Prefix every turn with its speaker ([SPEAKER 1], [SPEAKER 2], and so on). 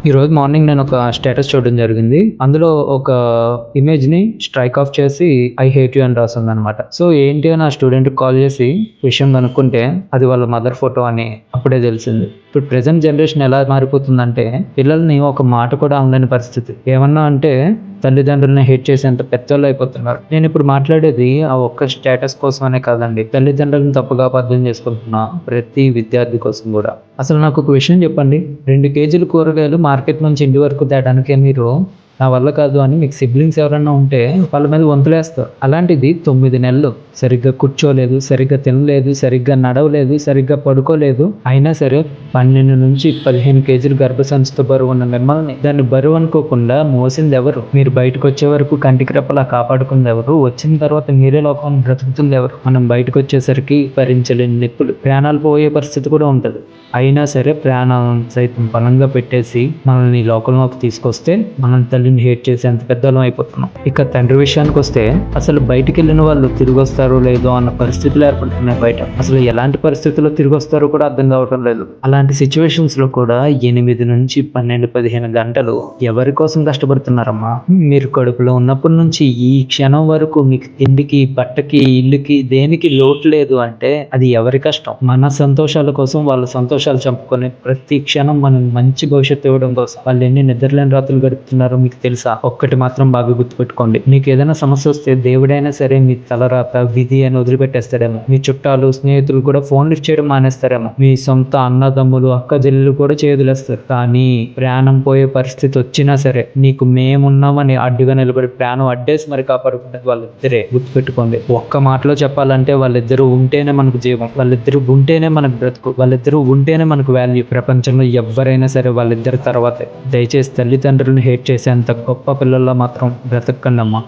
[SPEAKER 1] ఈరోజు మార్నింగ్ నేను ఒక స్టేటస్ చూడడం జరిగింది. అందులో ఒక ఇమేజ్‌ని స్ట్రైక్ ఆఫ్ చేసి ఐ హేట్ యూ అని రాసుందనమాట. సో, ఏంటి అని ఆ స్టూడెంట్‌కి కాల్ చేసి విషయం కనుక్కుంటే అది వాళ్ళ మదర్ ఫోటో అని అప్పుడే తెలిసింది. ఇప్పుడు ప్రెజెంట్ జనరేషన్ ఎలా మారిపోతుందంటే పిల్లల్ని ఒక మాట కూడా అనలేని పరిస్థితి. ఏమన్నా అంటే తల్లిదండ్రులని హేట్ చేసేంత పెద్దోళ్ళు అయిపోతున్నారు. నేను ఇప్పుడు మాట్లాడేది ఆ ఒక్క స్టేటస్ కోసమనే కాదండి. తల్లిదండ్రులను తప్పుగా అర్థం చేసుకుంటున్న ప్రతి విద్యార్థి కోసం కూడా. అసలు నాకు ఒక విషయం చెప్పండి. 2 కేజీల కూరగాయలు మార్కెట్ నుంచి ఇంటి వరకు తేడానికే మీరు నా వల్ల కాదు అని మీకు సిబ్లింగ్స్ ఎవరన్నా ఉంటే వాళ్ళ మీద వంతులేస్తారు. అలాంటిది 9 నెలలు సరిగ్గా కూర్చోలేదు, సరిగ్గా తినలేదు, సరిగ్గా నడవలేదు, సరిగ్గా పడుకోలేదు. అయినా సరే 12-15 కేజీలు గర్భసంచితో బరువు ఉన్న మిమ్మల్ని దాన్ని బరువు అనుకోకుండా మోసింది ఎవరు? మీరు బయటకు వచ్చే వరకు కంటికి రెప్పలా కాపాడుకుంది ఎవరు? వచ్చిన తర్వాత మీరే లోకం బ్రతుకుతుంది ఎవరు? మనం బయటకు వచ్చేసరికి భరించలేని నొప్పులు, ప్రాణాలు పోయే పరిస్థితి కూడా ఉంటుంది. అయినా సరే ప్రాణాలను సైతం బలంగా పెట్టేసి మనల్ని ఈ లోకంలోకి తీసుకొస్తే మనం తల్లిని హేట్ చేసేంత పెద్దలం అయిపోతున్నాం. ఇక తండ్రి విషయానికి వస్తే అసలు బయటికి వెళ్ళిన వాళ్ళు తిరిగి వస్తారో లేదో అన్న పరిస్థితులు ఏర్పడుతున్నాయి బయట. అసలు ఎలాంటి పరిస్థితుల్లో తిరిగి వస్తారో కూడా అర్థం కావటం లేదు. అలాంటి సిచ్యువేషన్స్ లో కూడా 8 నుంచి 12-15 గంటలు ఎవరి కోసం కష్టపడుతున్నారమ్మా? మీరు కడుపులో ఉన్నప్పటి నుంచి ఈ క్షణం వరకు మీకు తిండికి, బట్టకి, ఇల్లుకి దేనికి లోటు లేదు అంటే అది ఎవరి కష్టం? మన సంతోషాల కోసం వాళ్ళ సంతోషాలు చంపుకొని ప్రతి క్షణం మనం మంచి భవిష్యత్తు ఇవ్వడం కోసం వాళ్ళు ఎన్ని నిద్రలేని రాత్రులు గడుపుతున్నారో మీకు తెలుసా? ఒక్కటి మాత్రం బాగా గుర్తుపెట్టుకోండి. మీకు ఏదైనా సమస్య వస్తే దేవుడైనా సరే మీ తలరాత విధి అని వదిలిపెట్టేస్తాడేమో. మీ చుట్టాలు, స్నేహితులు కూడా ఫోన్ లిఫ్ట్ చేయడం మానేస్తారేమో. మీ సొంత అన్నదమ్ములు, అక్క చెల్లెలు కూడా చేయదులేస్తారు. కానీ ప్రాణం పోయే పరిస్థితి వచ్చినా సరే నీకు మేమున్నామని అడ్డుగా నిలబడి ప్రాణం అడ్డేసి మరి కాపాడుకుంటుంది వాళ్ళిద్దరే. గుర్తుపెట్టుకోండి. ఒక్క మాటలో చెప్పాలంటే వాళ్ళిద్దరూ ఉంటేనే మనకు జీవం, వాళ్ళిద్దరూ ఉంటేనే మనకు బ్రతుకు, వాళ్ళిద్దరూ ఉంటేనే మనకు వాల్యూ. ప్రపంచంలో ఎవరైనా సరే వాళ్ళిద్దరి తర్వాతే. దయచేసి తల్లిదండ్రులను హేట్ చేసేంత గొప్ప పిల్లల్లో మాత్రం బ్రతకండి అమ్మా.